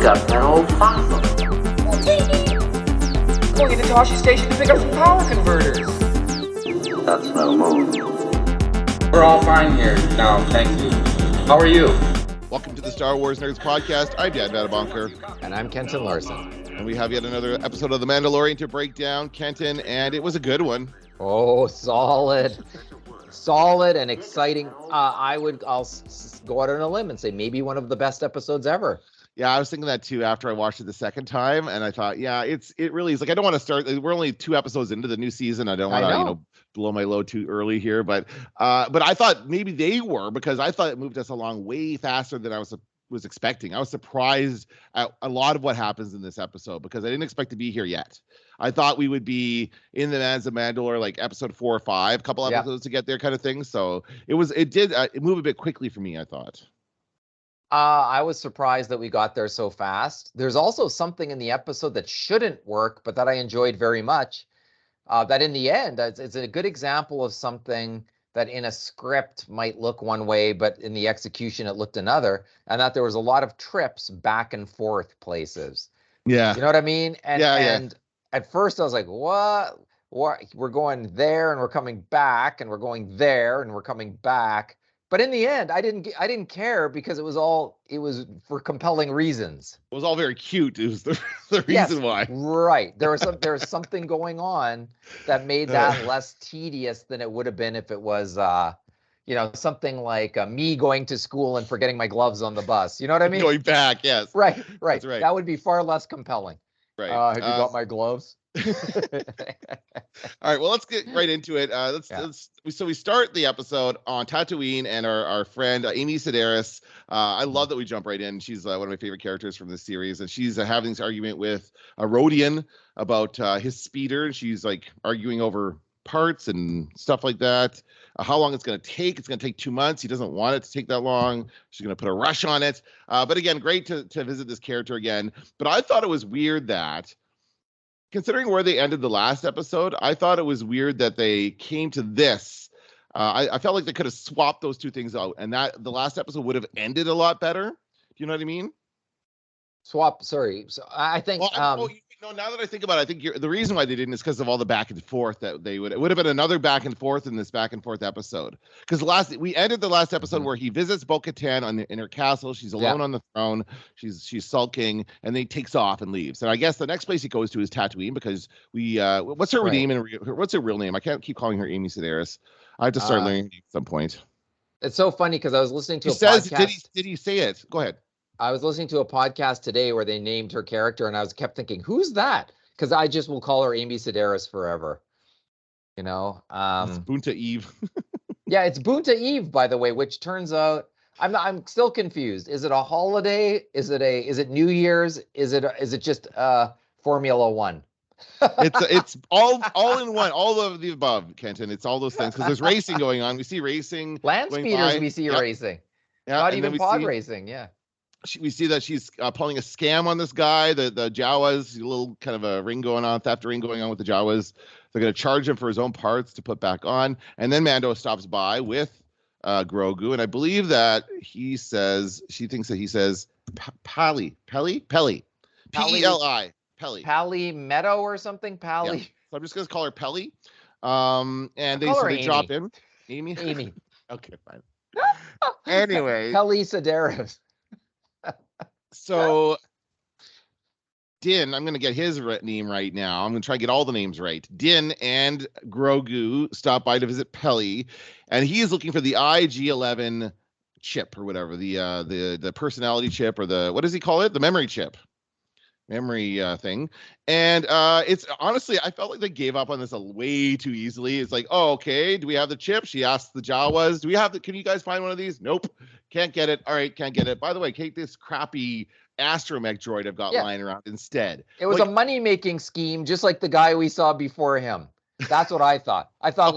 up that old fossil. Going into Toshi Station to pick up some power converters. That's no move. We're all fine here now, thank you. How are you? Welcome to the Star Wars Nerds Podcast. I'm Dan Vanabonker. And I'm Kenton Larson. And we have yet another episode of The Mandalorian to break down, Kenton, and it was a good one. Oh, solid and exciting. I'll go out on a limb and say maybe one of the best episodes ever. Yeah, I was thinking that too after I watched it the second time, and I thought, yeah, it really is. Like, I don't want to start. We're only 2 episodes into the new season. I don't want to, blow my load too early here, but I thought maybe they were, because I thought it moved us along way faster than I was expecting. I was surprised at a lot of what happens in this episode because I didn't expect to be here yet. I thought we would be in the Lands of Mandalore, like episode 4 or 5, couple episodes to get there, kind of thing. So it did move a bit quickly for me, I thought. I was surprised that we got there so fast. There's also something in the episode that shouldn't work, but that I enjoyed very much. That in the end, it's a good example of something that in a script might look one way, but in the execution it looked another, and that there was a lot of trips back and forth places. Yeah. You know what I mean? And at first I was like, what? We're going there and we're coming back, and we're going there and we're coming back. But in the end, I didn't care because it was for compelling reasons. It was all very cute. It was the reason why. Right. There was something going on that made that less tedious than it would have been if it was something like me going to school and forgetting my gloves on the bus. You know what I mean? Going back, yes. Right. That's right. That would be far less compelling. Right. Have you got my gloves? All right, well, let's get right into it. So we start the episode on Tatooine, and our friend Amy Sedaris. I love that we jump right in. She's one of my favorite characters from this series, and she's having this argument with a Rodian about his speeder. And she's like arguing over parts and stuff like that. How long it's going to take? It's going to take 2 months. He doesn't want it to take that long. She's going to put a rush on it. But again, great to visit this character again. But I thought it was weird that, considering where they ended the last episode, I thought it was weird that they came to this. I felt like they could have swapped those two things out, and that the last episode would have ended a lot better. Do you know what I mean? Sorry. So I think. Now that I think about it, I think the reason why they didn't is because of all the back and forth that it would have been another back and forth in this back and forth episode. Because we ended the last episode where he visits Bo-Katan in her castle. She's alone on the throne. She's sulking, and then he takes off and leaves. And I guess the next place he goes to is Tatooine, because what's her name and what's her real name? I can't keep calling her Amy Sedaris. I have to start learning at some point. It's so funny because I was listening to podcast. Did he say it? Go ahead. I was listening to a podcast today where they named her character, and I kept thinking, who's that? Because I just will call her Amy Sedaris forever. It's Bunta Eve. Yeah, it's Bunta Eve, by the way, which turns out I'm still confused. Is it a holiday? Is it New Year's? Is it just Formula One? It's all in one, all of the above, Kenton. It's all those things because there's racing going on. We see racing. Land speeders, we see racing. Yeah, not even pod racing. Yeah. We see that she's pulling a scam on this guy. The Jawas, a little kind of a theft ring going on with the Jawas. They're going to charge him for his own parts to put back on. And then Mando stops by with Grogu, and I believe that he says Peli, P-E-L-I, Peli. Meadow or something, Pali. Yeah. So I'm just going to call her Peli. And they drop in. Amy. Okay, fine. Anyway. Peli Sedaris. So Din, I'm going to get his name right now. I'm going to try to get all the names right. Din and Grogu stop by to visit Peli, and he is looking for the IG-11 chip or whatever, the personality chip, or what does he call it? The memory chip. Memory thing. And it's honestly, I felt like they gave up on this way too easily. It's like, oh, okay, do we have the chip? She asked the Jawas, can you guys find one of these? Nope, can't get it. All right, can't get it. By the way, take this crappy astromech droid I've got lying around instead. It was a money-making scheme, just like the guy we saw before him. That's what I thought. I thought,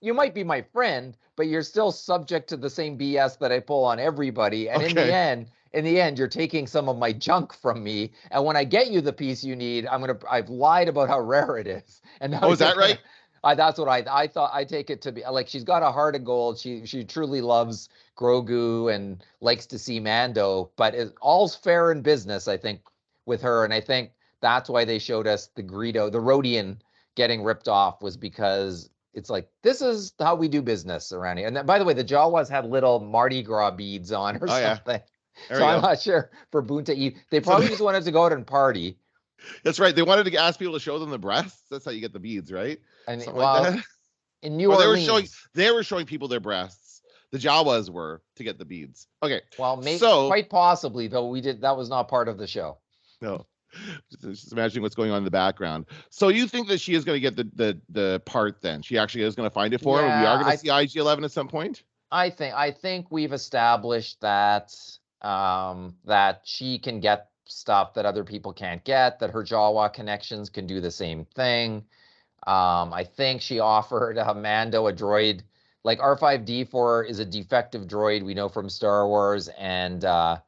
you might be my friend, but you're still subject to the same BS that I pull on everybody. And in the end, you're taking some of my junk from me. And when I get you the piece you need, I've lied about how rare it is. And now is that right? That's what I thought. I take it to be like she's got a heart of gold. She truly loves Grogu and likes to see Mando, but all's fair in business, I think, with her. And I think that's why they showed us the Greedo, the Rhodian getting ripped off, was because it's like, this is how we do business around here. And then, by the way, the Jawas had little Mardi Gras beads on or something. So I'm not sure for Boonta eat. They probably just wanted to go out and party. That's right. They wanted to ask people to show them the breasts. That's how you get the beads, right? And something like that. In New Orleans, they were showing people their breasts. The Jawas were to get the beads. Okay. Well, quite possibly, though that was not part of the show. No. Just imagining what's going on in the background. So you think that she is going to get the part then? She actually is going to find it for her? We are going to see IG-11 at some point? I think we've established that that she can get stuff that other people can't get, that her Jawa connections can do the same thing. I think she offered Mando a droid. Like R5D4 is a defective droid, we know from Star Wars, and I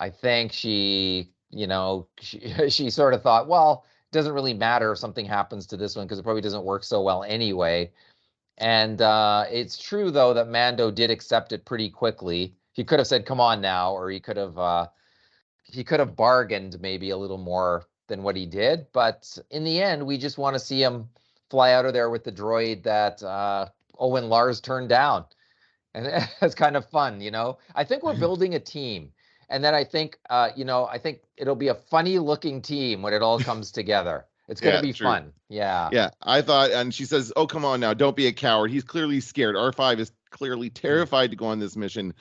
think she sort of thought, well, it doesn't really matter if something happens to this one because it probably doesn't work so well anyway. And it's true, though, that Mando did accept it pretty quickly. He could have said, come on now, or he could have bargained maybe a little more than what he did. But in the end, we just want to see him fly out of there with the droid that Owen Lars turned down. And it's kind of fun, I think we're building a team. And then I think, I think it'll be a funny looking team when it all comes together. It's going to be fun. Yeah. Yeah. I thought, and she says, oh, come on now. Don't be a coward. He's clearly scared. R5 is clearly terrified to go on this mission.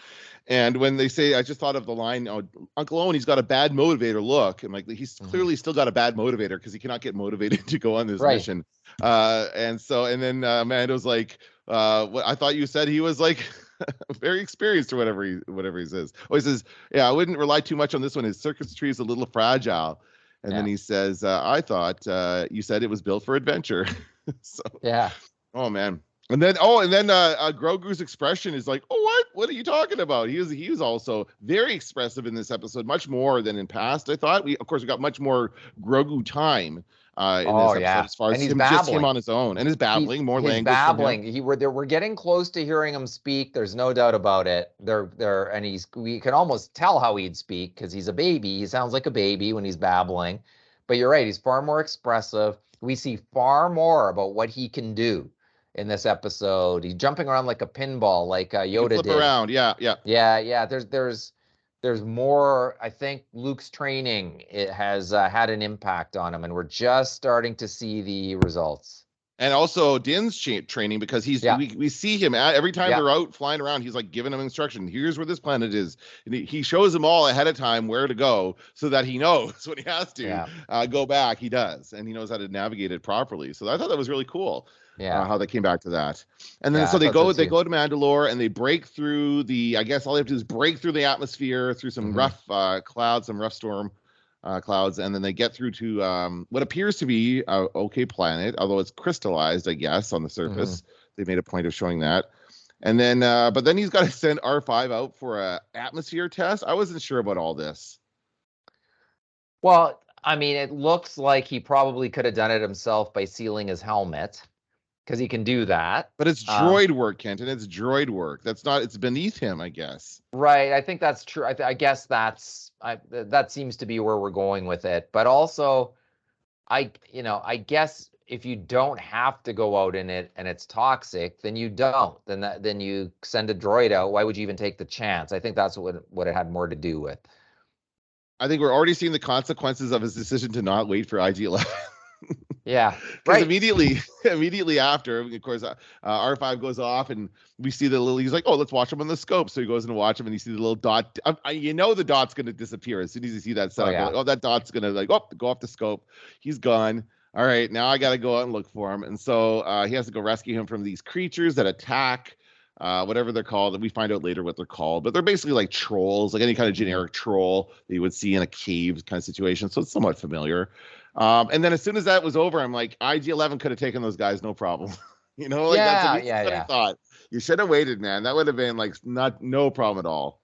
And when they say, I just thought of the line, Uncle Owen, he's got a bad motivator look. And like, he's clearly still got a bad motivator because he cannot get motivated to go on this mission. And then Mando's like, I thought you said he was like very experienced or whatever he says. Oh, he says, yeah, I wouldn't rely too much on this one. His circuitry is a little fragile. And then he says, I thought you said it was built for adventure. So yeah. Oh man. And then Grogu's expression is like, oh, what are you talking about? He was also very expressive in this episode, much more than in past. I thought we got much more Grogu time in this episode, as far as just him on his own, and his babbling, more language. Babbling. We're getting close to hearing him speak. There's no doubt about it. We can almost tell how he'd speak because he's a baby. He sounds like a baby when he's babbling. But you're right. He's far more expressive. We see far more about what he can do in this episode. He's jumping around like a pinball, like Yoda did. Flip around, yeah. There's more. I think Luke's training, it has had an impact on him, and we're just starting to see the results. And also Din's training, because we see him every time they're out flying around. He's like giving them instruction. Here's where this planet is. And he shows them all ahead of time where to go so that he knows when he has to go back. He does, and he knows how to navigate it properly. So I thought that was really cool. Yeah, how they came back to that. And then so they go to Mandalore, and they break through I guess all they have to do is break through the atmosphere, through some rough clouds, some rough storm clouds, and then they get through to what appears to be a okay planet, although it's crystallized, I guess, on the surface. They made a point of showing that. And then but then he's got to send R5 out for a atmosphere test. I wasn't sure about all this. Well, I mean, it looks like he probably could have done it himself by sealing his helmet, because he can do that. But it's droid work, Kenton. It's droid work. It's beneath him, I guess. Right. I think that's true. I guess that seems to be where we're going with it. But also, I guess if you don't have to go out in it and it's toxic, then you don't. Then you send a droid out. Why would you even take the chance? I think that's what it had more to do with. I think we're already seeing the consequences of his decision to not wait for IG-11. Yeah, right. Immediately after, of course, R5 goes off, and we see the little. He's like, "Oh, let's watch him on the scope." So he goes and watch him, and you see the little dot. The dot's going to disappear as soon as you see that setup. Like, that dot's going to go off the scope. He's gone. All right, now I got to go out and look for him, and so he has to go rescue him from these creatures that attack. Whatever they're called, and we find out later what they're called, but they're basically like trolls, like any kind of generic troll that you would see in a cave kind of situation. So it's somewhat familiar. And then as soon as that was over, I'm like, IG-11 could have taken those guys, no problem. That's what I thought. You should have waited, man. That would have been like no problem at all.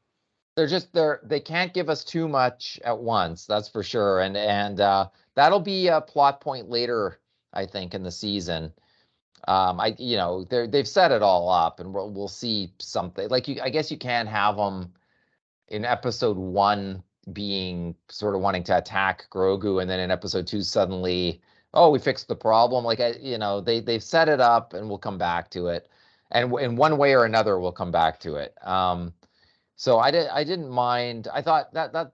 They can't give us too much at once, that's for sure. And that'll be a plot point later, I think, in the season. They've set it all up, and we'll see something. Like I guess you can have them in episode 1 being sort of wanting to attack Grogu, and then in episode 2 suddenly, oh, we fixed the problem. Like they've set it up, and we'll come back to it, and in one way or another, we'll come back to it. So I didn't mind. I thought that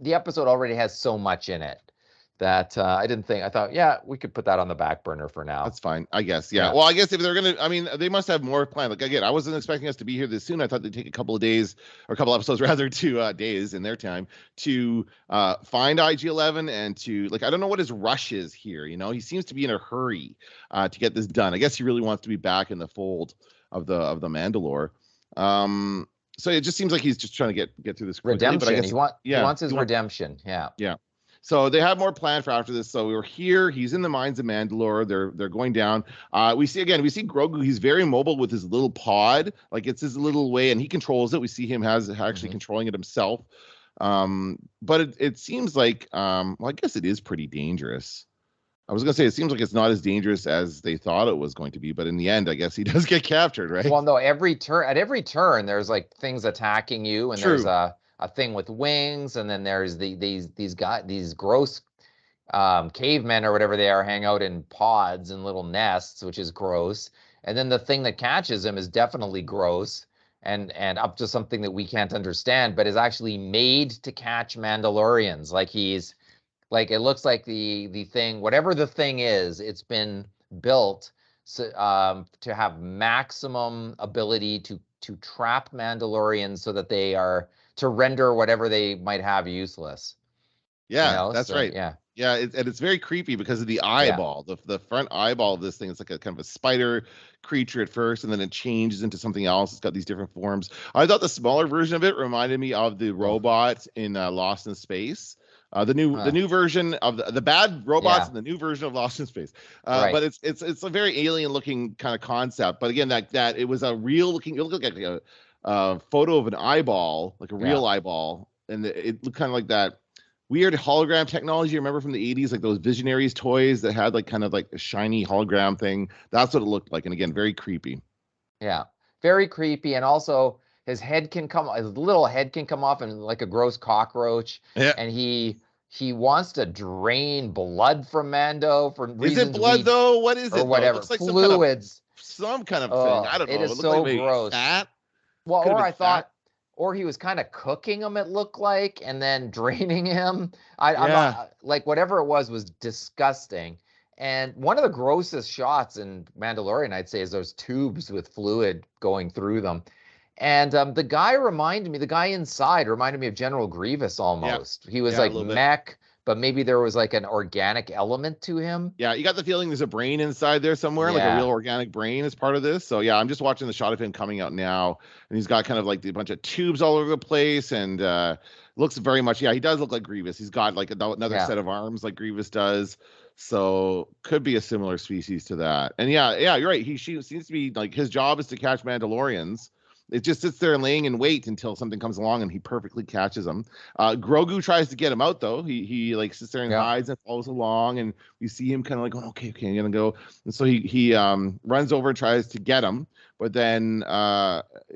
the episode already has so much in it that I didn't think. I thought, yeah, we could put that on the back burner for now. That's fine, I guess. Yeah. Well, I guess if they're gonna, I mean, they must have more planned. Like again, I wasn't expecting us to be here this soon. I thought they'd take a couple of days or a couple episodes rather to days in their time to find IG-11 and to I don't know what his rush is here. He seems to be in a hurry to get this done. I guess he really wants to be back in the fold of the Mandalore. So it just seems like he's just trying to get through this quickly, redemption. But I guess, he wants his redemption. Yeah. Yeah. So they have more planned for after this. So we're here. He's in the mines of Mandalore. They're going down. We see Grogu. He's very mobile with his little pod. Like it's his little way, and he controls it. We see him actually controlling it himself. But it seems like, well, I guess it is pretty dangerous. I was gonna say it seems like it's not as dangerous as they thought it was going to be, but in the end, I guess he does get captured, right? Well, no, at every turn, there's like things attacking you, and there's a thing with wings, and then there's these gross cavemen or whatever they are hang out in pods and little nests, which is gross. And then the thing that catches him is definitely gross and up to something that we can't understand, but is actually made to catch Mandalorians. Like it looks like the thing, whatever the thing is, it's been built to have maximum ability to trap Mandalorians so that they are to render whatever they might have useless. Yeah, that's right. Yeah. And it's very creepy because of the eyeball, the front eyeball of this thing. It's like a kind of a spider creature at first, and then it changes into something else. It's got these different forms. I thought the smaller version of it reminded me of the robot in Lost in Space. The new version of the bad robots and the new version of Lost in Space. Right. But it's a very alien looking kind of concept. But again, that it was a real looking. It looked like a photo of an eyeball, like a real eyeball, and it looked kind of like that weird hologram technology. Remember from the 80s, like those Visionaries toys that had like kind of like a shiny hologram thing. That's what it looked like, and again, very creepy. Yeah, very creepy, and also his little head can come off and like a gross cockroach. Yeah. And he wants to drain blood from Mando for reasons. Is it blood though? What is it? Or whatever. It looks like fluids. Some kind of thing. I don't know. It is so like gross. Fat. Well, or I thought, or he was kind of cooking him, it looked like, and then draining him. I'm not, like, whatever it was disgusting. And one of the grossest shots in Mandalorian, I'd say, is those tubes with fluid going through them. And the guy inside reminded me of General Grievous almost. Yeah. He was like mech, but maybe there was like an organic element to him. Yeah, you got the feeling there's a brain inside there somewhere, like a real organic brain as part of this. So yeah, I'm just watching the shot of him coming out now, and he's got kind of like a bunch of tubes all over the place, and looks very much, he does look like Grievous. He's got like another set of arms like Grievous does. So could be a similar species to that. And yeah, you're right. He seems to be like, his job is to catch Mandalorians. It just sits there laying in wait until something comes along and he perfectly catches them. Grogu tries to get him out though. He like sits there and hides and follows along, and we see him kind of like going, okay, I'm gonna go. And so he runs over and tries to get him, but then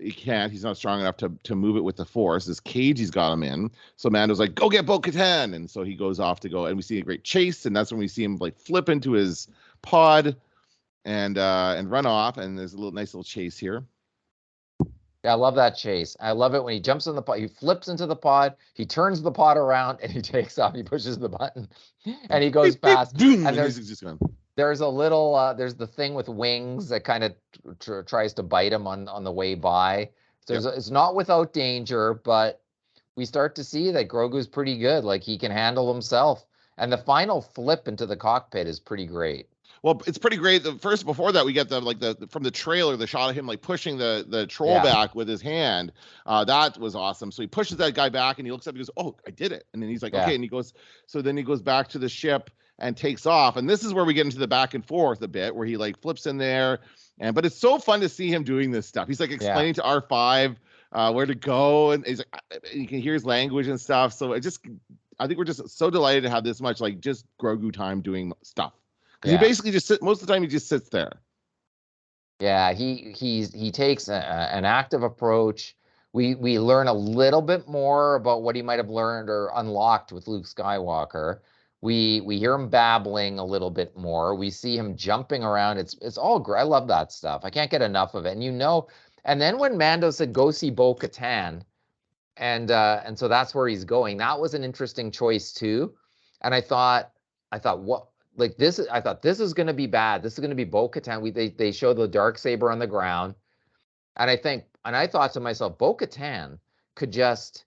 he can't. He's not strong enough to move it with the Force. This cage he's got him in. So Mando's like, go get Bo-Katan, and so he goes off to go, and we see a great chase, and that's when we see him like flip into his pod and run off, and there's a nice little chase here. Yeah, I love that chase. I love it when he jumps in the pod. He flips into the pod. He turns the pod around and he takes off. He pushes the button and he goes past. Boom, and there's a little, there's the thing with wings that kind of tries to bite him on the way by. So it's not without danger, but we start to see that Grogu's pretty good. Like he can handle himself. And the final flip into the cockpit is pretty great. Well, it's pretty great. Before that, we get the from the trailer, the shot of him like pushing the troll back with his hand. That was awesome. So he pushes that guy back, and he looks up and goes, "Oh, I did it!" And then he's like, "Okay," and he goes. So then he goes back to the ship and takes off. And this is where we get into the back and forth a bit, where he like flips in there, but it's so fun to see him doing this stuff. He's like explaining to R5 where to go, and he's like, you can hear his language and stuff. So I think we're just so delighted to have this much like just Grogu time doing stuff. Because he basically just most of the time he just sits there. Yeah, he takes an active approach. We learn a little bit more about what he might have learned or unlocked with Luke Skywalker. We hear him babbling a little bit more. We see him jumping around. It's all great. I love that stuff. I can't get enough of it. And then when Mando said go see Bo-Katan, and so that's where he's going. That was an interesting choice too. And I thought what like this I thought this is going to be bad. This is going to be Bo-Katan. They show the Darksaber on the ground. And I thought to myself, Bo-Katan could just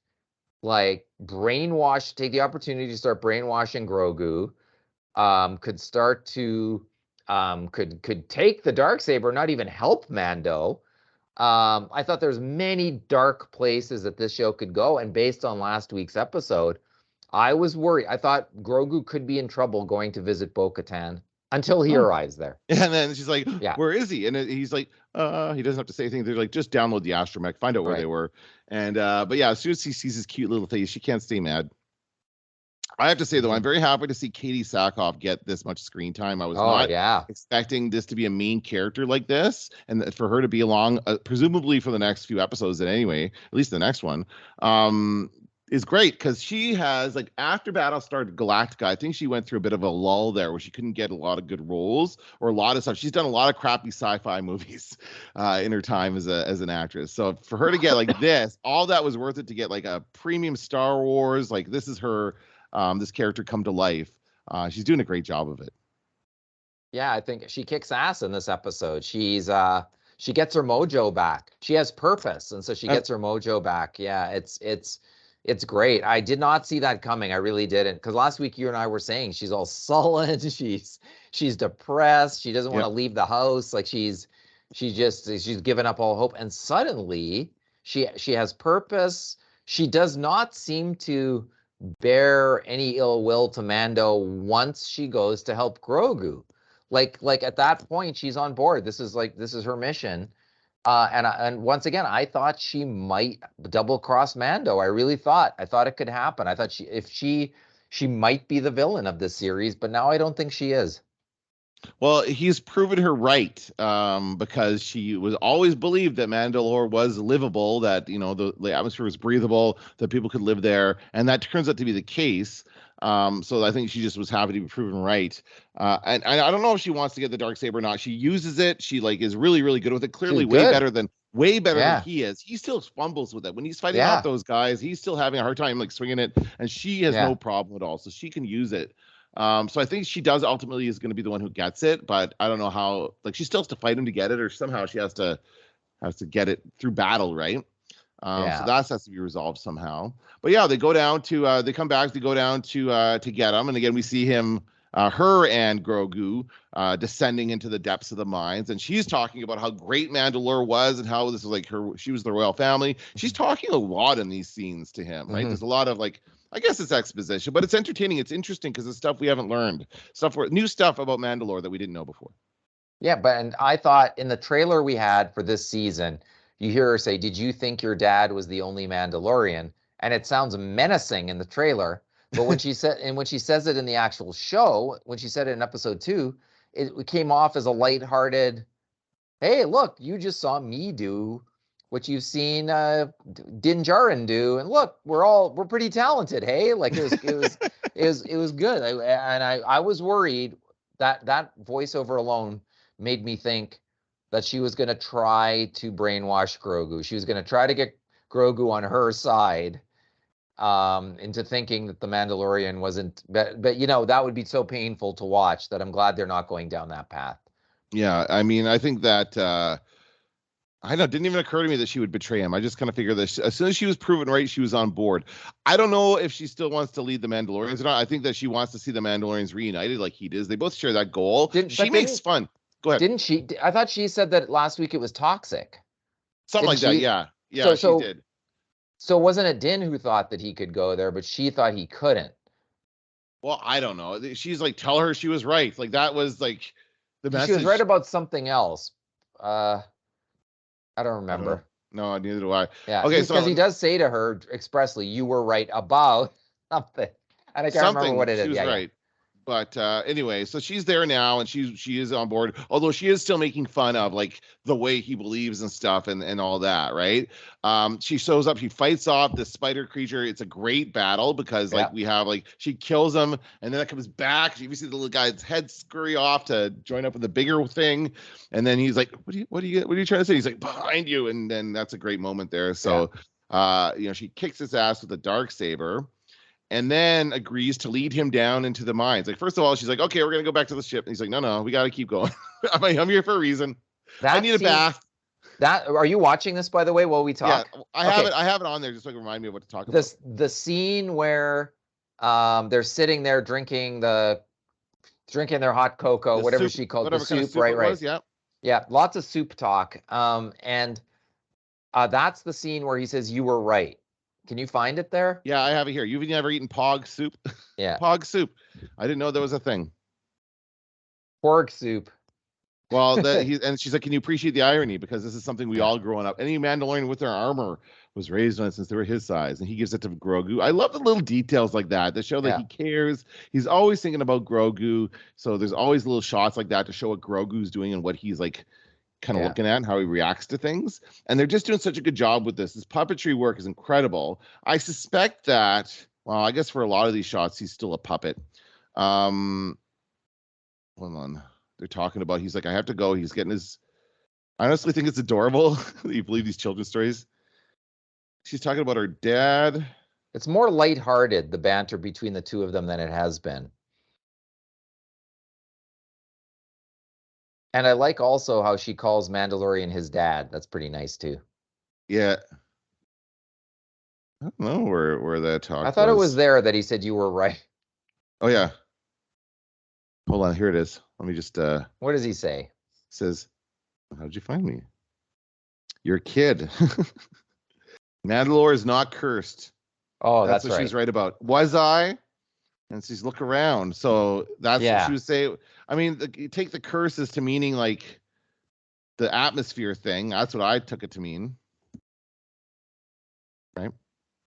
like take the opportunity to start brainwashing Grogu, could start to could take the Darksaber, not even help Mando. I thought there's many dark places that this show could go, and based on last week's episode, I was worried. I thought Grogu could be in trouble going to visit Bo-Katan until he arrives there. And then she's like, where is he? And he's like, he doesn't have to say anything. They're like, just download the astromech, find out where they were. And but yeah, as soon as he sees his cute little face, she can't stay mad. I have to say, though, I'm very happy to see Katie Sackhoff get this much screen time. I was not expecting this to be a main character like this, and for her to be along, presumably for the next few episodes anyway, at least the next one, is great because she has, like, after Battlestar Galactica, I think she went through a bit of a lull there where she couldn't get a lot of good roles or a lot of stuff. She's done a lot of crappy sci-fi movies in her time as an actress. So for her to get like this, all that was worth it to get like a premium Star Wars. Like this is her. This character come to life. She's doing a great job of it. Yeah, I think she kicks ass in this episode. She gets her mojo back. She has purpose, and so she gets her mojo back. Yeah, it's great. I did not see that coming. I really didn't, because last week you and I were saying she's all sullen. She's depressed. She doesn't want to leave the house. Like she's given up all hope, and suddenly she has purpose. She does not seem to bear any ill will to Mando once she goes to help Grogu. Like at that point, she's on board. This is her mission. And once again, I thought she might double cross Mando. I really thought it could happen. I thought she might be the villain of this series, but now I don't think she is. Well, he's proven her right, because she was always believed that Mandalore was livable, that the atmosphere was breathable, that people could live there, and that turns out to be the case. So I think she just was happy to be proven right. And I don't know if she wants to get the Darksaber or not. She uses it. She is really, really good with it. Clearly, way better than he is. He still fumbles with it when he's fighting off those guys. He's still having a hard time swinging it, and she has no problem at all. So she can use it. So I think she does ultimately is going to be the one who gets it, but I don't know how. Like she still has to fight him to get it, or somehow she has to get it through battle, right? So that has to be resolved somehow. But yeah, they go down to they come back. They go down to get him, and again we see him, her and Grogu descending into the depths of the mines, and she's talking about how great Mandalore was and how this was like she was the royal family. She's talking a lot in these scenes to him, right? There's a lot of I guess it's exposition, but it's entertaining. It's interesting because it's stuff we haven't learned, new stuff about Mandalore that we didn't know before. Yeah, and I thought in the trailer we had for this season, you hear her say, "Did you think your dad was the only Mandalorian?" And it sounds menacing in the trailer, but when she says it in the actual show, when she said it in episode 2, it came off as a lighthearted, "Hey, look, you just saw me do what you've seen Din Djarin do, and look, we're pretty talented. Hey," like it was good. I was worried that voiceover alone made me think that she was going to try to brainwash Grogu. She was going to try to get Grogu on her side, into thinking that the Mandalorian wasn't. But that would be so painful to watch that I'm glad they're not going down that path. Yeah, I mean, I think that. I know, it didn't even occur to me that she would betray him. I just kind of figured that as soon as she was proven right, she was on board. I don't know if she still wants to lead the Mandalorians or not. I think that she wants to see the Mandalorians reunited like he does. They both share that goal. She makes fun. Go ahead. Didn't she? I thought she said that last week it was toxic. Something like that, yeah. Yeah, she did. So wasn't it Din who thought that he could go there, but she thought he couldn't? Well, I don't know. She's like, tell her she was right. Like, that was like the message. She was right about something else. I don't remember. No, neither do I. Yeah. Okay. Because he does say to her expressly, "You were right about something," and I can't remember what it is. She was right. But anyway, so she's there now, and she is on board. Although she is still making fun of like the way he believes and stuff, and all that, right? She shows up, she fights off this spider creature. It's a great battle because like we have like she kills him, and then it comes back. You see the little guy's head scurry off to join up with the bigger thing, and then he's like, "What are you trying to say?" He's like, "Behind you," and then that's a great moment there. So, she kicks his ass with a dark saber. And then agrees to lead him down into the mines. Like, first of all, she's like, "Okay, we're gonna go back to the ship." And he's like, "No, we got to keep going. I'm here for a reason. I need a bath." Are you watching this, by the way, while we talk? Yeah, I have it on there just so I can remind me of what to talk about. The scene where they're sitting there drinking their hot cocoa, whatever she called the soup, right? Yeah, lots of soup talk. And that's the scene where he says, "You were right." Can you find it there? Yeah, I have it here. You've never eaten pog soup? Yeah. Pog soup. I didn't know there was a thing. Pork soup. Well, and she's like, "Can you appreciate the irony? Because this is something we all growing up. Any Mandalorian with their armor was raised on it since they were his size." And he gives it to Grogu. I love the little details like that show that he cares. He's always thinking about Grogu. So there's always little shots like that to show what Grogu's doing and what he's like kind of looking at and how he reacts to things. And they're just doing such a good job with this. This puppetry work is incredible. I suspect that, well, I guess for a lot of these shots, he's still a puppet. Hold on. They're talking about, he's like, "I have to go." He's getting his, I honestly think it's adorable that you believe these children's stories. She's talking about her dad. It's more lighthearted, the banter between the two of them, than it has been. And I like also how she calls Mandalorian his dad. That's pretty nice too. Yeah. I don't know where that talk I thought it was there that he said, "You were right." Oh, yeah. Hold on. Here it is. Let me just... What does he say? It says, "How did you find me? You're a kid. Mandalore is not cursed." Oh, that's what right. she's right about. Was I? And she's look around. So that's what she would say. I mean, you take the curses to meaning like the atmosphere thing. That's what I took it to mean. Right?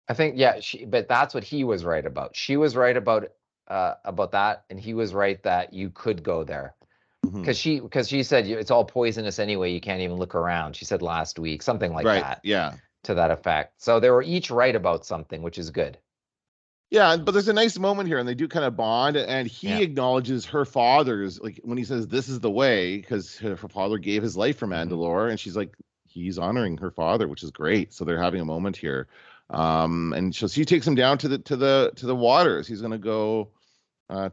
I think, but that's what he was right about. She was right about that, and he was right that you could go there. Because she said it's all poisonous anyway. You can't even look around. She said last week, something like that. Yeah. To that effect. So they were each right about something, which is good. Yeah, but there's a nice moment here, and they do kind of bond, and he acknowledges her father's, like when he says this is the way, because her father gave his life for Mandalore, and she's like, he's honoring her father, which is great. So they're having a moment here, and so she takes him down to the waters. He's gonna go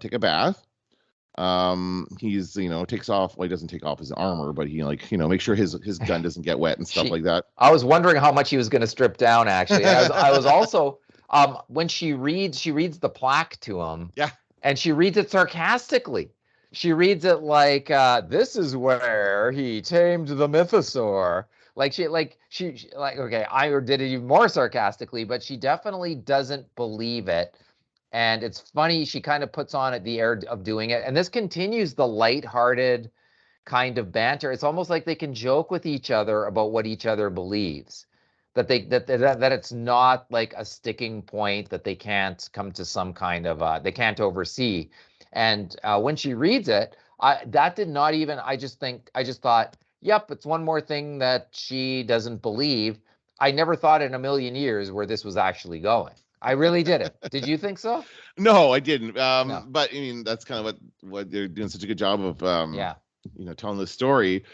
take a bath. He's takes off. Well, he doesn't take off his armor, but he make sure his gun doesn't get wet and stuff like that. I was wondering how much he was going to strip down. Actually, I was also. When she reads the plaque to him. Yeah. And she reads it sarcastically. She reads it like, "This is where he tamed the mythosaur." Okay, I did it even more sarcastically, but she definitely doesn't believe it. And it's funny, she kind of puts on the air of doing it. And this continues the lighthearted kind of banter. It's almost like they can joke with each other about what each other believes. That it's not like a sticking point that they can't come to some kind of they can't oversee. And when she reads it, I just thought, yep, it's one more thing that she doesn't believe. I never thought in a million years where this was actually going. I really didn't. Did you think so? No, I didn't. No. But I mean, that's kind of what they're doing such a good job of telling the story.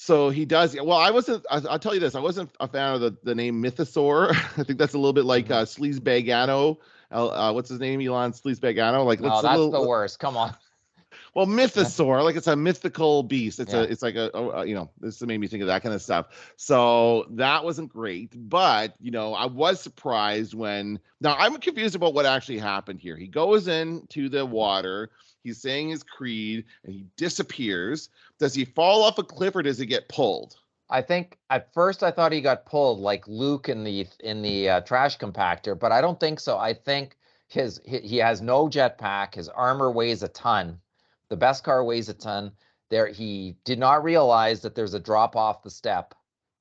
So he does. Well, I'll tell you this. I wasn't a fan of the name Mythosaur. I think that's a little bit like Sleazebagano. What's his name? Elon Sleazebagano. Like, that's the worst. Come on. Well, Mythosaur, like it's a mythical beast. It's like this made me think of that kind of stuff. So that wasn't great. But, I was surprised now I'm confused about what actually happened here. He goes into the water. He's saying his creed and he disappears. Does he fall off a cliff or does he get pulled? I think at first I thought he got pulled like Luke in the trash compactor, but I don't think so. I think he has no jetpack. His armor weighs a ton. The Beskar weighs a ton. He did not realize that there's a drop off the step.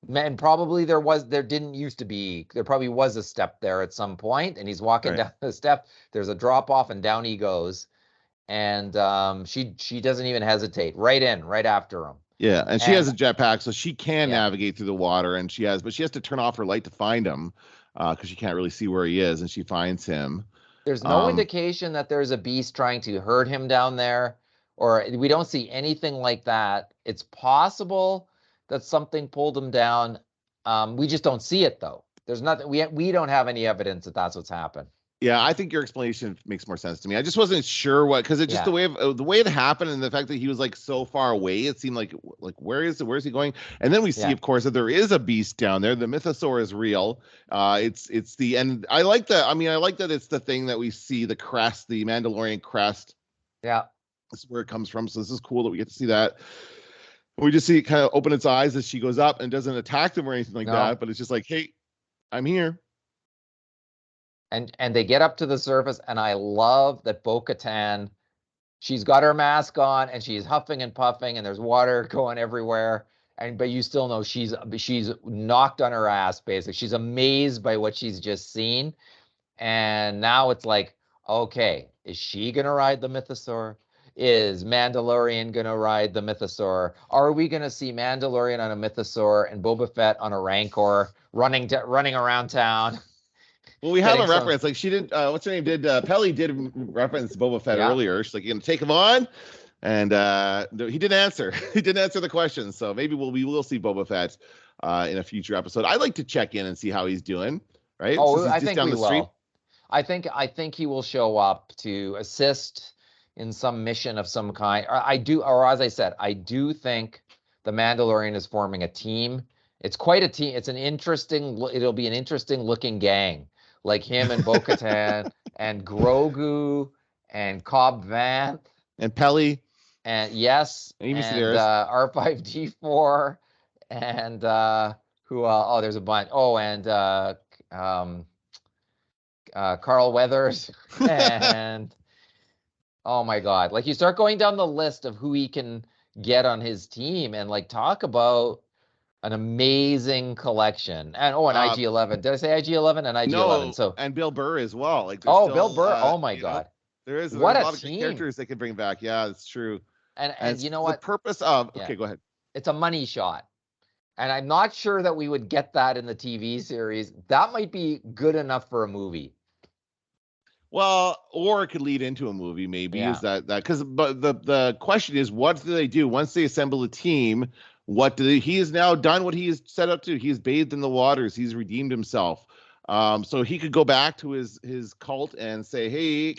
And probably there probably was a step there at some point, and he's walking down the step. There's a drop off and down he goes. and she doesn't even hesitate. Right after him. Yeah, and she And has a jetpack, so she can yeah, navigate through the water, and but she has to turn off her light to find him, because she can't really see where he is, and she finds him. there's no indication that there's a beast trying to hurt him down there, or we don't see anything like that. It's possible that something pulled him down. We just don't see it though. There's nothing. We don't have any evidence that that's what's happened. Yeah, I think your explanation makes more sense to me. I just wasn't sure because it just Yeah. the way it happened, and the fact that he was like so far away, it seemed like where's he going? And then we see, Yeah. of course, that there is a beast down there. The mythosaur is real. It's the and I like that. I mean, I like that it's the thing that we see, the crest, the Mandalorian crest. Yeah. This is where it comes from. So this is cool that we get to see that. We just see it kind of open its eyes as she goes up and doesn't attack them or anything like that, but it's just like, hey, I'm here. And they get up to the surface, and I love that Bo-Katan, she's got her mask on and she's huffing and puffing, and there's water going everywhere. But you still know she's knocked on her ass, basically. She's amazed by what she's just seen. And now it's like, okay, is she gonna ride the mythosaur? Is Mandalorian gonna ride the mythosaur? Are we gonna see Mandalorian on a mythosaur and Boba Fett on a Rancor running around town? Well, we have a reference. Like she did. What's her name? Pelly did reference Boba Fett earlier. She's like, "You gonna take him on?" And he didn't answer. He didn't answer the question. So maybe we will see Boba Fett in a future episode. I'd like to check in and see how he's doing. Right? Oh, I think we will. I think he will show up to assist in some mission of some kind. Or as I said, I do think the Mandalorian is forming a team. It's quite a team. It'll be an interesting looking gang. Like him and Bo-Katan and Grogu and Cobb Vanth and Pelly and R5D4 and who? There's a bunch. Oh, and Carl Weathers and oh my God! Like you start going down the list of who he can get on his team, and like talk about an amazing collection. And IG-11. Did I say IG-11 and IG-11? No, so and Bill Burr as well. Like Bill Burr. Oh my God. There's a lot of great characters they can bring back. Yeah, it's true. And you know what? The purpose of okay, go ahead. It's a money shot. And I'm not sure that we would get that in the TV series. That might be good enough for a movie. Well, or it could lead into a movie, maybe. Is that because but the question is, what do they do once they assemble a team? He has now done what he has set out to. He's bathed in the waters. He's redeemed himself. So he could go back to his cult and say, hey,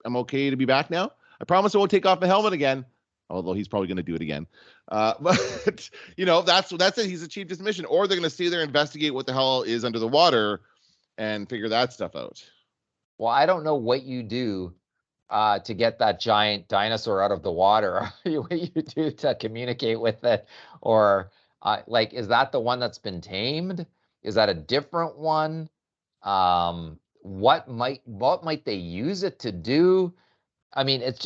I'm okay to be back now. I promise I won't take off my helmet again. Although he's probably going to do it again. But that's it. He's achieved his mission. Or they're going to stay there, investigate what the hell is under the water and figure that stuff out. Well, I don't know what you do to get that giant dinosaur out of the water. What you do to communicate with it, or is that the one that's been tamed? Is that a different one? What might they use it to do? I mean, it's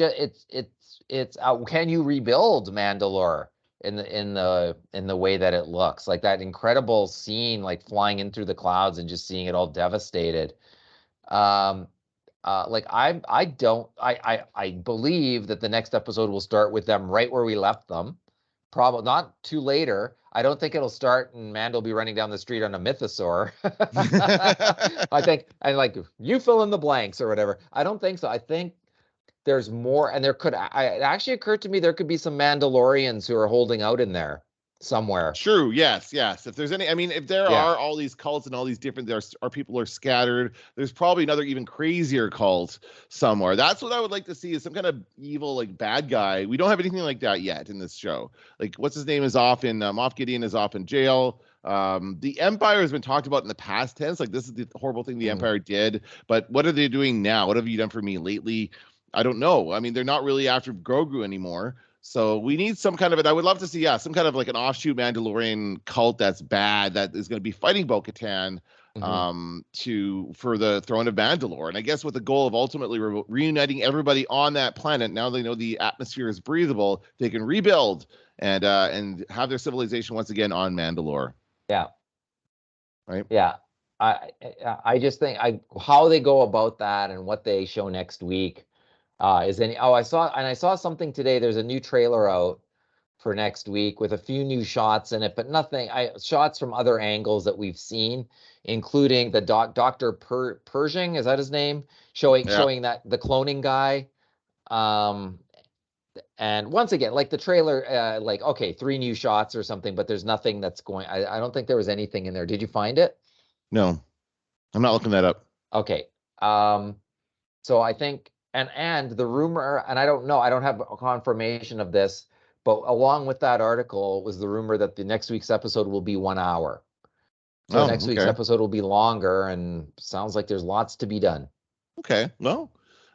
can you rebuild Mandalore in the way that it looks, like that incredible scene, like flying in through the clouds and just seeing it all devastated. I believe that the next episode will start with them right where we left them, probably not too later. I don't think it'll start and Mando will be running down the street on a mythosaur. I think, and like you fill in the blanks or whatever. I don't think so. I think there's more, and it actually occurred to me there could be some Mandalorians who are holding out in there somewhere. True. Yes. If there's any, I mean, if there are all these cults and all these different, people are scattered. There's probably another even crazier cult somewhere. That's what I would like to see, is some kind of evil, like bad guy. We don't have anything like that yet in this show. Like what's his name is off in Moff Gideon is off in jail. The Empire has been talked about in the past tense. Like this is the horrible thing the Empire did, but what are they doing now? What have you done for me lately? I don't know. I mean, they're not really after Grogu anymore. So we need some kind of it. I would love to see, some kind of like an offshoot Mandalorian cult that's bad, that is going to be fighting Bo-Katan for the throne of Mandalore. And I guess with the goal of ultimately reuniting everybody on that planet. Now they know the atmosphere is breathable, they can rebuild and have their civilization once again on Mandalore. Yeah. Right. Yeah. I just think how they go about that and what they show next week. Is any? Oh, I saw something today. There's a new trailer out for next week with a few new shots in it, but nothing. Shots from other angles that we've seen, including the Dr. Pershing, is that his name? Showing that the cloning guy. And once again, like the trailer, like, okay, 3 new shots or something, but there's nothing that's going. I don't think there was anything in there. Did you find it? No, I'm not looking that up. Okay. So I think, and the rumor, and I don't know, I don't have a confirmation of this, but along with that article was the rumor that the next week's episode will be 1 hour. So next week's episode will be longer, and sounds like there's lots to be done. Okay. Well,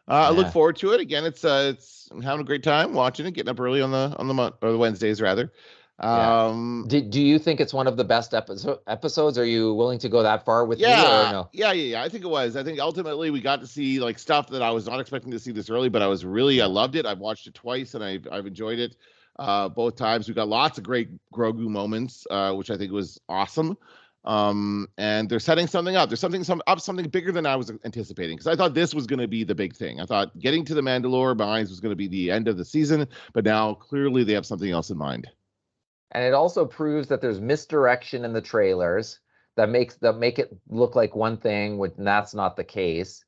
I look forward to it. Again, it's I'm having a great time watching it, getting up early on the month, or the Wednesdays rather. Do you think it's one of the best episodes? Are you willing to go that far with me or no? Yeah. I think it was. I think ultimately we got to see like stuff that I was not expecting to see this early, but I loved it. I've watched it twice and I've enjoyed it both times. We got lots of great Grogu moments, which I think was awesome. And they're setting something up. There's something bigger than I was anticipating, because I thought this was going to be the big thing. I thought getting to the Mandalore mines was going to be the end of the season, but now clearly they have something else in mind. And it also proves that there's misdirection in the trailers that make it look like one thing when that's not the case.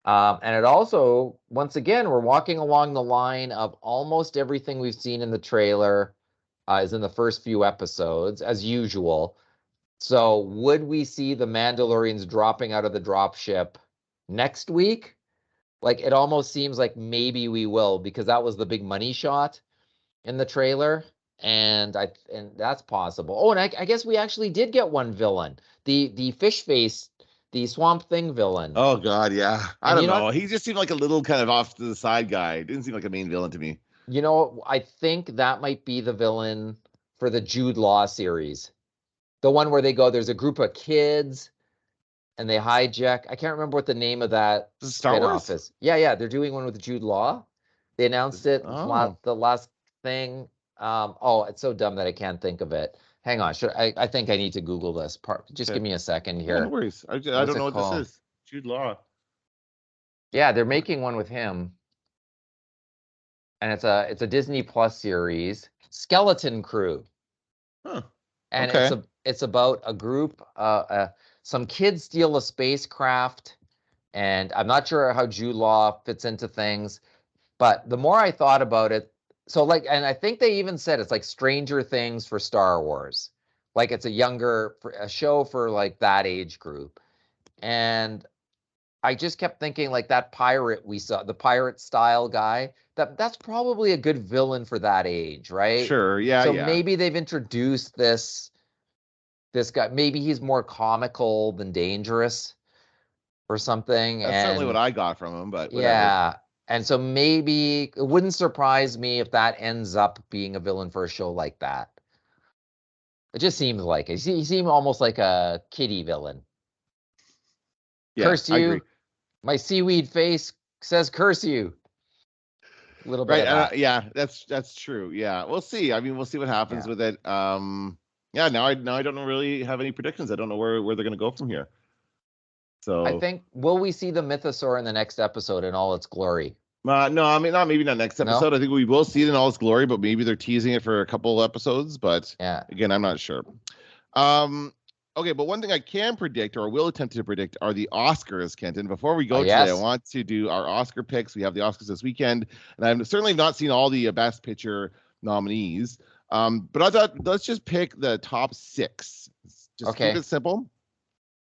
And it also, once again, we're walking along the line of almost everything we've seen in the trailer is in the first few episodes, as usual. So would we see the Mandalorians dropping out of the dropship next week? Like, it almost seems like maybe we will, because that was the big money shot in the trailer. And that's possible. Oh, and I guess we actually did get one villain, the fish face, the Swamp Thing villain. Oh God, yeah. I don't know. He just seemed like a little kind of off to the side guy. Didn't seem like a main villain to me. You know, I think that might be the villain for the Jude Law series, the one where there's a group of kids and they hijack. I can't remember what the name of that Star Wars is. Yeah, they're doing one with Jude Law. They announced it the last thing. It's so dumb that I can't think of it. Hang on, I think I need to Google this part. Just give me a second here. No worries. I don't know what this is. Jude Law. Yeah, they're making one with him, and it's a Disney Plus series, Skeleton Crew. Huh. And it's about a group. Some kids steal a spacecraft, and I'm not sure how Jude Law fits into things, but the more I thought about it. So and I think they even said it's like Stranger Things for Star Wars. Like it's a show for like that age group. And I just kept thinking like that pirate we saw, the pirate style guy, that's probably a good villain for that age, right? Sure, yeah. So maybe they've introduced this guy. Maybe he's more comical than dangerous or something. That's certainly what I got from him, but whatever. Yeah. And so maybe it wouldn't surprise me if that ends up being a villain for a show like that. It just seems like it. He seemed almost like a kiddie villain. Yeah, curse you. I agree. My seaweed face says curse you. A little bit. Right. Yeah, that's true. Yeah. We'll see. I mean, we'll see what happens with it. Yeah, now I don't really have any predictions. I don't know where they're going to go from here. So I think, will we see the Mythosaur in the next episode in all its glory? No, I mean, maybe not next episode. No? I think we will see it in all its glory, but maybe they're teasing it for a couple episodes. But again, I'm not sure. Okay, but one thing I can predict, or will attempt to predict, are the Oscars, Kenton. Before we go today, I want to do our Oscar picks. We have the Oscars this weekend, and I've certainly not seen all the Best Picture nominees. But I thought, let's just pick the top 6. Just keep it simple.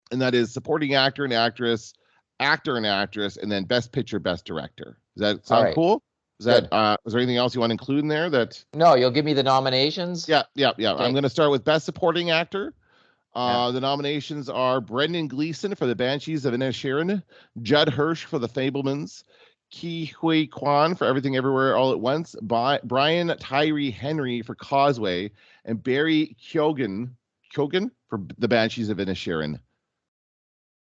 And that is supporting actor and actress, actor and actress, and then Best Picture, Best Director. Does that sound cool? Is there anything else you want to include in there? No, you'll give me the nominations? Yeah. Okay. I'm going to start with Best Supporting Actor. The nominations are Brendan Gleeson for The Banshees of Inisherin, Judd Hirsch for The Fabelmans, Ke Huy Quan for Everything Everywhere All at Once, Brian Tyree Henry for Causeway, and Barry Keoghan for The Banshees of Inisherin.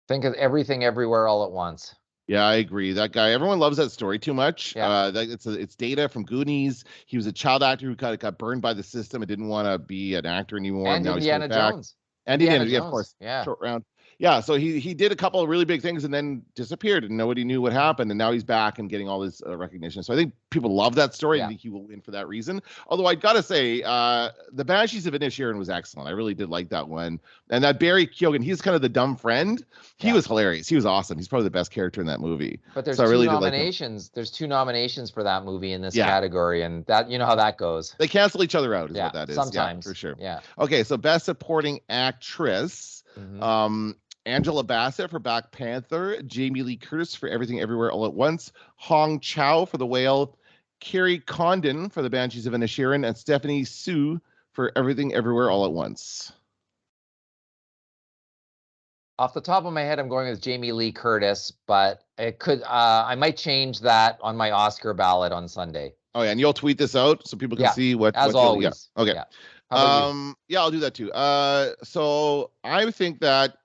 Think of Everything Everywhere All at Once. Yeah, I agree. That guy, everyone loves that story too much. Yeah. It's Data from Goonies. He was a child actor who kind of got burned by the system and didn't want to be an actor anymore. And now Indiana Jones. And Indiana Jones, of course. Yeah. Short round. Yeah, so he did a couple of really big things and then disappeared, and nobody knew what happened. And now he's back and getting all this recognition. So I think people love that story, and I think he will win for that reason. Although I gotta say, the Banshees of Inisherin was excellent. I really did like that one. And that Barry Keoghan, he's kind of the dumb friend. He was hilarious. He was awesome. He's probably the best character in that movie. But there's so two nominations. There's 2 nominations for that movie in this category, and that you know how that goes. They cancel each other out, is what that is. Sometimes, for sure. Yeah. Okay, so Best Supporting Actress. Angela Bassett for Black Panther, Jamie Lee Curtis for Everything Everywhere All at Once, Hong Chow for The Whale, Carrie Condon for The Banshees of Inisherin, and Stephanie Sue for Everything Everywhere All at Once. Off the top of my head, I'm going with Jamie Lee Curtis, but it could I might change that on my Oscar ballot on Sunday. Oh yeah, and you'll tweet this out so people can see what. As always. Okay. Yeah. I'll do that too. So I think that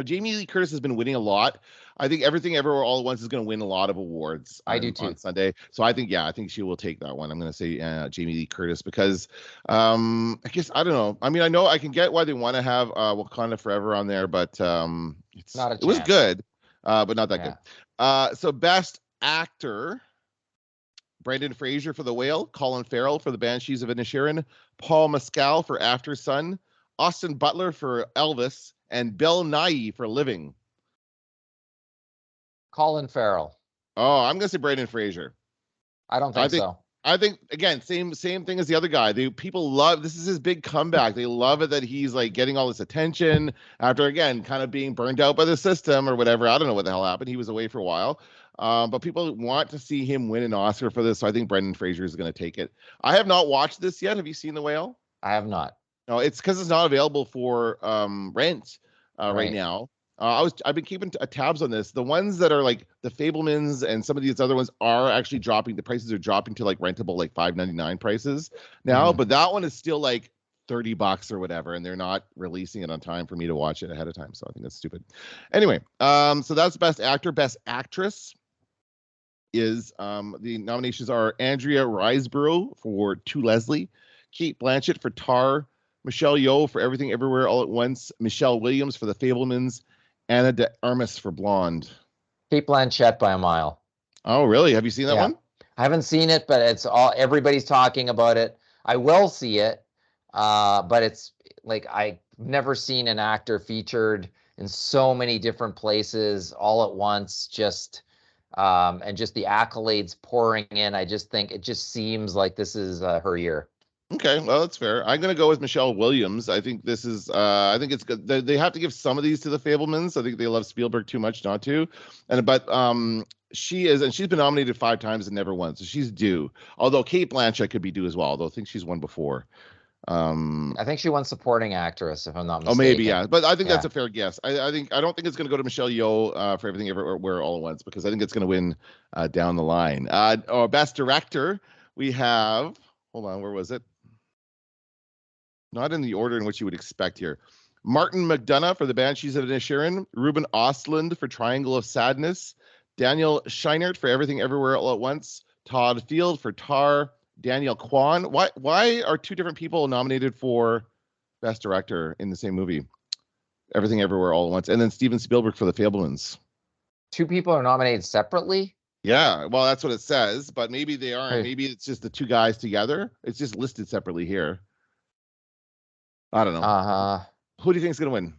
Jamie Lee Curtis has been winning a lot. I think Everything Everywhere All at Once is going to win a lot of awards. I do too. On Sunday. So I think she will take that one. I'm going to say Jamie Lee Curtis because I guess I don't know. I mean, I know I can get why they want to have Wakanda Forever on there, but it's not a chance. It was good, but not that good. So Best Actor. Brendan Fraser for The Whale, Colin Farrell for The Banshees of Inisherin, Paul Mescal for After Sun, Austin Butler for Elvis, and Bill Nighy for Living. Colin Farrell. Oh, I'm gonna say Brendan Fraser. I don't think so. I think again, same thing as the other guy. People love this is his big comeback. They love it that he's like getting all this attention after again kind of being burned out by the system or whatever. I don't know what the hell happened. He was away for a while. But people want to see him win an Oscar for this, so I think Brendan Fraser is going to take it. I have not watched this yet. Have you seen The Whale? I have not. No, it's because it's not available for rent right now. I've been keeping tabs on this. The ones that are like the Fablemans and some of these other ones are actually dropping. The prices are dropping to like rentable, like $5.99 prices now. But that one is still like $30 or whatever, and they're not releasing it on time for me to watch it ahead of time. So I think that's stupid. Anyway, so that's Best Actor. Best Actress is the nominations are Andrea Riseborough for To Leslie, Kate Blanchett for Tar, Michelle Yeoh for Everything Everywhere All at Once, Michelle Williams for The Fablemans, Anna de Armas for Blonde. Kate Blanchett by a mile. Oh, really? Have you seen that one? I haven't seen it, but everybody's talking about it. I will see it, but it's like I've never seen an actor featured in so many different places all at once. And just the accolades pouring in. I just think it just seems like this is her year. Okay, well, that's fair. I'm going to go with Michelle Williams. I think this is, I think it's good. They have to give some of these to the Fablemans. I think they love Spielberg too much not to. But she is, and she's been nominated 5 times and never won. So she's due. Although Kate Blanchett could be due as well, although I think she's won before. I think she won supporting actress, if I'm not mistaken. Oh, maybe, yeah. But I think that's a fair guess. I don't think it's going to go to Michelle Yeoh for Everything Everywhere All at Once, because I think it's going to win down the line. Best Director, we have, hold on, where was it? Not in the order in which you would expect here. Martin McDonagh for The Banshees of Inisherin, Ruben Östlund for Triangle of Sadness, Daniel Scheinert for Everything Everywhere All at Once, Todd Field for Tar, Daniel Kwan. Why are 2 different people nominated for Best Director in the same movie? Everything Everywhere All at Once, and then Steven Spielberg for The Fablemans. 2 people are nominated separately? Yeah, well, that's what it says, but maybe they aren't. Maybe it's just the 2 guys together. It's just listed separately here. I don't know. Who do you think is going to win?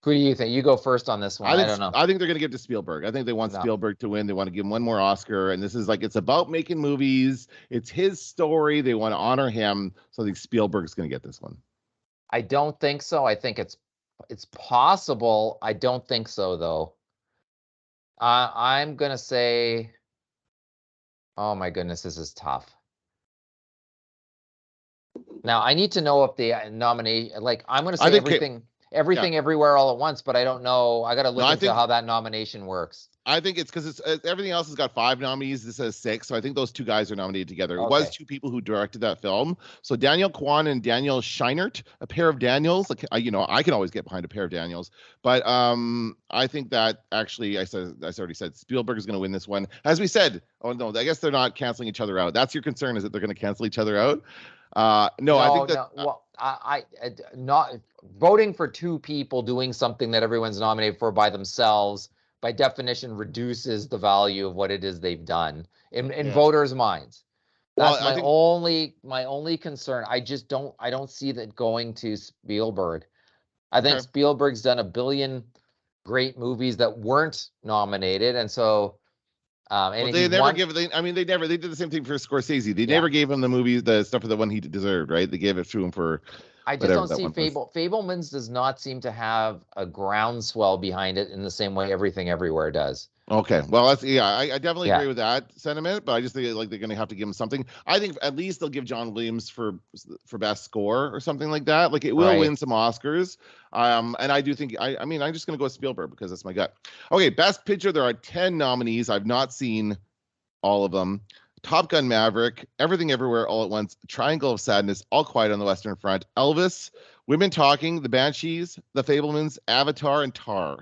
Who do you think? You go first on this one. I don't know. I think they're going to give it to Spielberg. I think they want Spielberg to win. They want to give him one more Oscar. And this is like, it's about making movies. It's his story. They want to honor him. So I think Spielberg's going to get this one. I don't think so. I think it's possible. I don't think so, though. I'm going to say, oh my goodness, this is tough. Now, I need to know if the nominee, like, I'm going to say everything everywhere all at once, but I don't know. I got to look into how that nomination works. I think it's because it's everything else has got 5 nominees. This has 6. So I think those 2 guys are nominated together. It was 2 people who directed that film. So Daniel Kwan and Daniel Scheinert, a pair of Daniels. Like, I can always get behind a pair of Daniels. But I think that actually, I already said Spielberg is going to win this one. As we said, oh no, I guess they're not canceling each other out. That's your concern, is that they're going to cancel each other out? No, I think that. Well, not voting for two people doing something that everyone's nominated for by themselves, by definition, reduces the value of what it is they've done in voters' minds. That's my only concern. I don't see that going to Spielberg. I think Spielberg's done a billion great movies that weren't nominated, and so they never give. They did the same thing for Scorsese. They never gave him the movies, the stuff for the one he deserved. Right? They gave it to him for. I just don't see Fabelmans does not seem to have a groundswell behind it in the same way Everything Everywhere does. Okay, well, I definitely agree with that sentiment, but I just think like they're going to have to give him something. I think at least they'll give John Williams for best score or something like that. Like it will win some Oscars. And I do think I'm just going to go with Spielberg because that's my gut. Okay, best picture. There are 10 nominees. I've not seen all of them. Top Gun Maverick, Everything Everywhere All at Once, Triangle of Sadness, All Quiet on the Western Front, Elvis, Women Talking, The Banshees, The Fabelmans, Avatar, and Tar.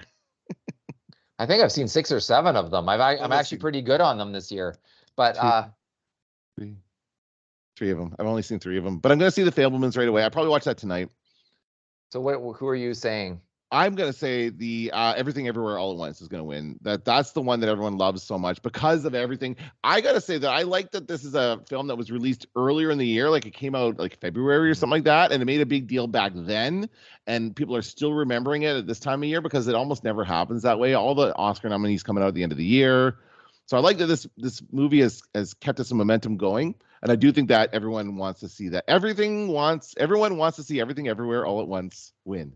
I think I've seen 6 or 7 of them. I'm actually pretty good on them this year. But three of them. I've only seen 3 of them. But I'm going to see The Fabelmans right away. I probably watch that tonight. So who are you saying? I'm going to say the Everything Everywhere All at Once is going to win. That's the one that everyone loves so much because of everything. I got to say that I like that this is a film that was released earlier in the year. Like it came out like February or something like that. And it made a big deal back then. And people are still remembering it at this time of year because it almost never happens that way. All the Oscar nominees coming out at the end of the year. So I like that this movie has kept us some momentum going. And I do think that everyone wants to see that. Everyone wants to see Everything Everywhere All at Once win.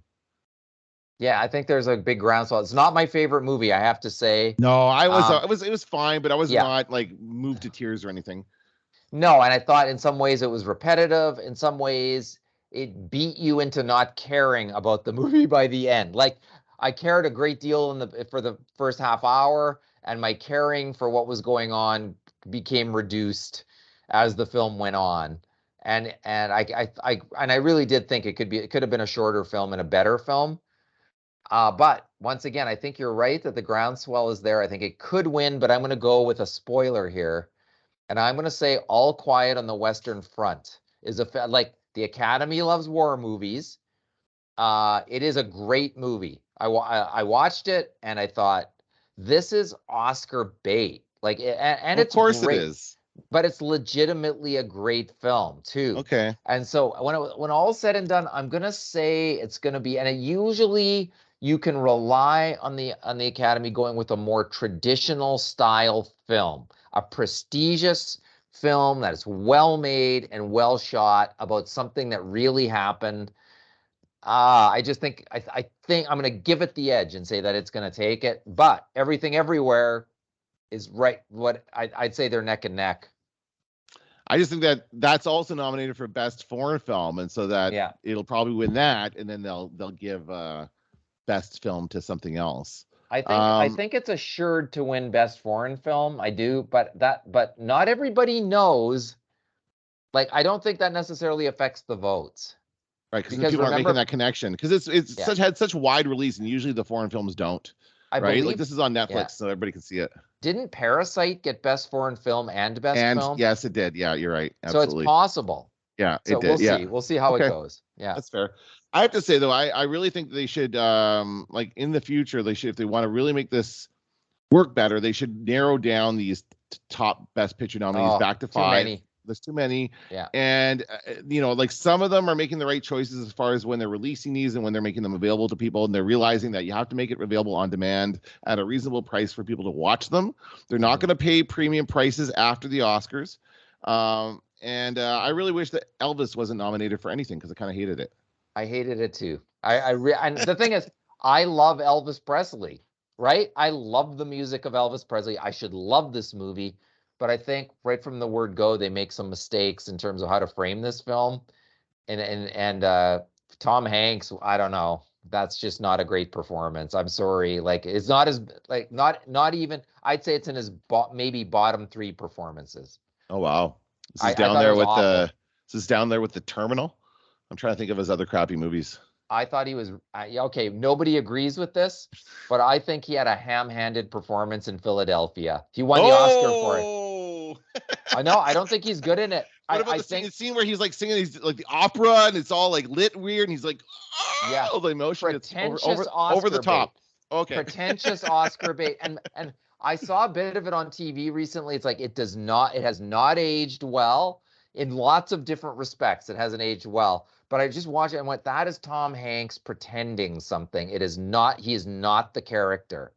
Yeah, I think there's a big groundswell. It's not my favorite movie, I have to say. No, it was fine, but I was not like moved to tears or anything. No, and I thought in some ways it was repetitive. In some ways, it beat you into not caring about the movie by the end. Like I cared a great deal for the first half hour, and my caring for what was going on became reduced as the film went on. And I really did think it could have been a shorter film and a better film. But once again, I think you're right that the groundswell is there. I think it could win, but I'm going to go with a spoiler here. And I'm going to say All Quiet on the Western Front is like the Academy loves war movies. It is a great movie. I watched it and I thought, this is Oscar bait. Like, and of course it is. But it's legitimately a great film too. Okay. And so when all's said and done, I'm going to say it's going to be, and it usually you can rely on the Academy going with a more traditional style film, a prestigious film that is well made and well shot about something that really happened. I just think I think I'm going to give it the edge and say that it's going to take it. But Everything Everywhere is right. What I'd say they're neck and neck. I just think that that's also nominated for best foreign film, and so that it'll probably win that, and then they'll give best film to something else. I think it's assured to win best foreign film. I do, but not everybody knows. Like I don't think that necessarily affects the votes. Right, because people aren't making that connection because it's had such wide release, and usually the foreign films don't. I believe, like this is on Netflix, so everybody can see it. Didn't Parasite get best foreign film and best film? Yes, it did. Yeah, you're right. Absolutely. So it's possible. Yeah, so it did. We'll see how it goes. Yeah, that's fair. I have to say though, I really think they should like in the future if they want to really make this work better, they should narrow down these top best picture nominees back to 5. There's too many. Yeah. And, like some of them are making the right choices as far as when they're releasing these and when they're making them available to people. And they're realizing that you have to make it available on demand at a reasonable price for people to watch them. They're not going to pay premium prices after the Oscars. And I really wish that Elvis wasn't nominated for anything because I kind of hated it. I hated it too. And the thing is, I love Elvis Presley, right? I love the music of Elvis Presley. I should love this movie. But I think right from the word go, they make some mistakes in terms of how to frame this film. And Tom Hanks, I don't know. That's just not a great performance. I'm sorry. Like it's not as like not even. I'd say it's in his maybe bottom 3 performances. Oh wow, this is down there with the Terminal. I'm trying to think of his other crappy movies. I thought he was okay. Nobody agrees with this, but I think he had a ham-handed performance in Philadelphia. He won the Oscar for it. no. I know. I don't think he's good in it. What about the scene where he's like singing these like the opera and it's all like lit weird and he's like, oh, the emotion it's over the top. Bait. Okay. Pretentious Oscar bait. And I saw a bit of it on TV recently. It's like it has not aged well in lots of different respects. It hasn't aged well. But I just watched it and went, that is Tom Hanks pretending something. He is not the character.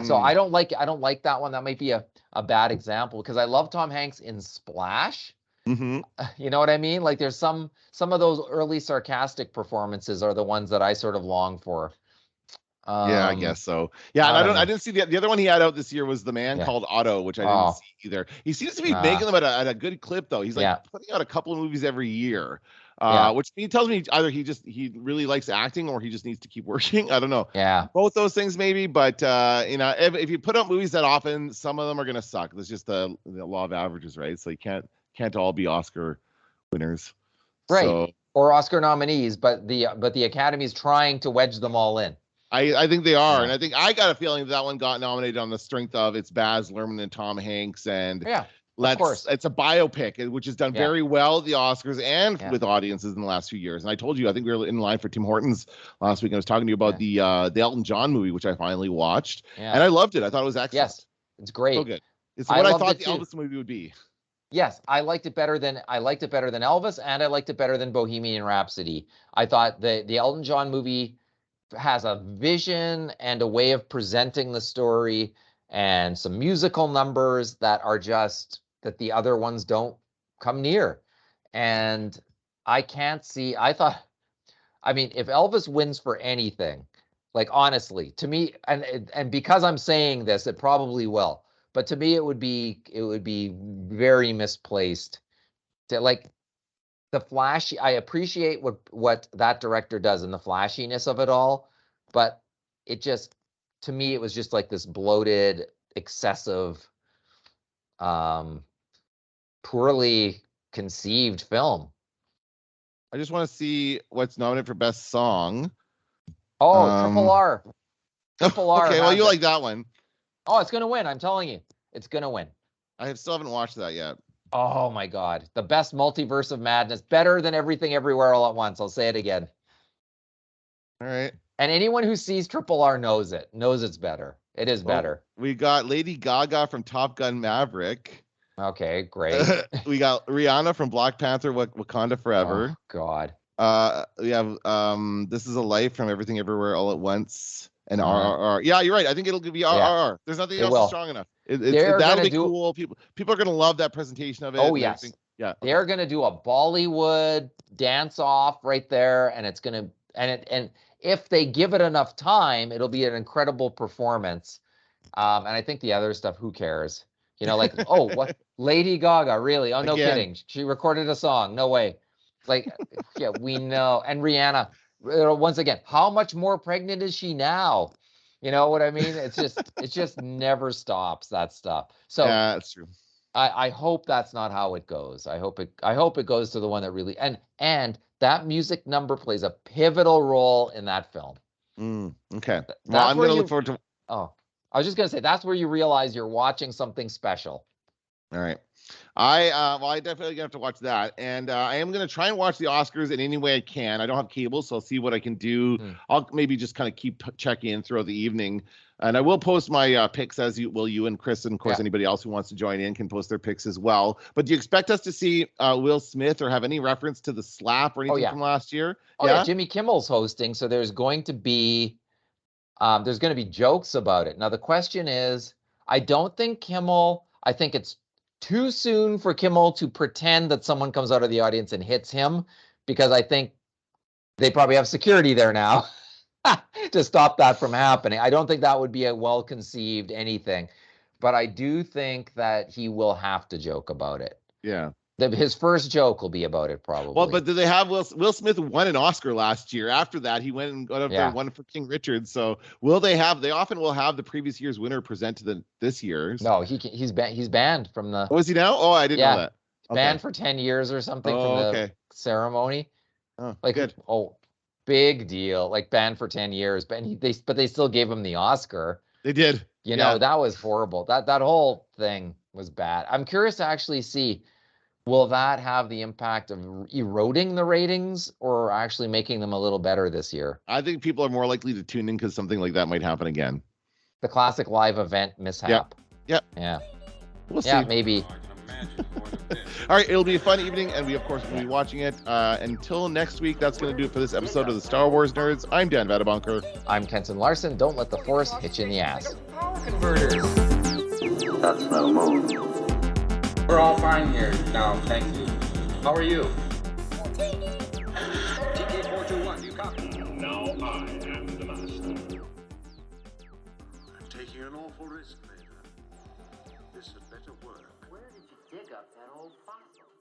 So I don't like that one. That might be a bad example because I love Tom Hanks in Splash. Mm-hmm. You know what I mean? Like there's some of those early sarcastic performances are the ones that I sort of long for. Yeah, I guess so. Yeah, and I didn't see the other one he had out this year was The Man Called Otto, which I didn't see either. He seems to be making them at a good clip though. He's like putting out a couple of movies every year. Which he tells me either he really likes acting or he just needs to keep working. I don't know. Yeah. Both those things maybe, but if you put out movies that often, some of them are gonna suck. That's just the law of averages, right? So you can't all be Oscar winners. Right. So, or Oscar nominees, but the Academy's trying to wedge them all in. I think they are, and I think I got a feeling that one got nominated on the strength of it's Baz Luhrmann and Tom Hanks, and of course. It's a biopic, which has done very well at the Oscars and with audiences in the last few years. And I told you, I think we were in line for Tim Hortons last week. I was talking to you about the Elton John movie, which I finally watched, and I loved it. I thought it was excellent. Yes, it's great. So good. It's what I thought the Elvis movie would be. Yes, I liked it better than Elvis, and I liked it better than Bohemian Rhapsody. I thought the Elton John movie has a vision and a way of presenting the story and some musical numbers that are just that the other ones don't come near. And I can't see, if Elvis wins for anything, like honestly, to me, and because I'm saying this, it probably will, but to me, it would be very misplaced to like the flashy. I appreciate what that director does and the flashiness of it all, but it just, to me, it was just like this bloated, excessive, poorly conceived film. I just want to see what's nominated for best song. Triple R. Triple R. Okay, well, you like that one. Oh, it's gonna win. I'm telling you, it's gonna win. I still haven't watched that yet. Oh my God, the best multiverse of madness, better than Everything Everywhere All at Once. I'll say it again. All right. And anyone who sees Triple R knows it's better. It is better. We got Lady Gaga from Top Gun Maverick. Okay, great. We got Rihanna from Black Panther, Wakanda Forever. Oh God. We have This Is a Life from Everything Everywhere All at Once. And RRR. Yeah, you're right. I think it'll be RRR. There's nothing else strong enough. That'll be cool. People are gonna love that presentation of it. Oh yes. Yeah. They're gonna do a Bollywood dance off right there, and it's gonna and if they give it enough time, it'll be an incredible performance. And I think the other stuff, who cares? You know, like, oh, what? Lady Gaga, really? Oh, no kidding. She recorded a song. No way. Like, yeah, we know. And Rihanna, once again, how much more pregnant is she now? You know what I mean? It just never stops, that stuff. So yeah, that's true. I hope that's not how it goes. I hope it goes to the one that really and that music number plays a pivotal role in that film. Okay. Well, I'm gonna look forward to. Oh, I was just gonna say that's where you realize you're watching something special. All right. I definitely have to watch that, and I am gonna try and watch the Oscars in any way I can. I don't have cable, so I'll see what I can do. I'll maybe just kind of keep checking in throughout the evening, and I will post my picks as you and Chris, and of course anybody else who wants to join in can post their picks as well. But do you expect us to see Will Smith or have any reference to the slap or anything from last year? Jimmy Kimmel's hosting, so there's going to be jokes about it. Now the question is, I don't think Kimmel. I think it's too soon for Kimmel to pretend that someone comes out of the audience and hits him, because I think they probably have security there now to stop that from happening. I don't think that would be a well-conceived anything, but I do think that he will have to joke about it. Yeah. His first joke will be about it, probably. Well, but do they have Will Smith won an Oscar last year. After that, he went and got up there and won for King Richard. So they often will have the previous year's winner present to this year's. No, he's banned from the. Oh, is he now? Oh, I didn't know that. Banned for 10 years or something from the ceremony. Oh, like good. Oh, big deal. Like banned for 10 years, but they still gave him the Oscar. They did. You know, that was horrible. That whole thing. was bad. I'm curious to actually see, will that have the impact of eroding the ratings or actually making them a little better this year? I think people are more likely to tune in because something like that might happen again. The classic live event mishap. Yep. Yeah. We'll see. Yeah, maybe. All right, it'll be a fun evening, and we, of course, will be watching it. Until next week, that's going to do it for this episode of the Star Wars Nerds. I'm Dan Vadabunker. I'm Kenton Larson. Don't let the Force hit you in the ass. Power converters. That's no moon. We're all fine here now, thank you. How are you? TK421, you copy? Now I am the master. I'm taking an awful risk, Vader. This had better work. Where did you dig up that old fossil?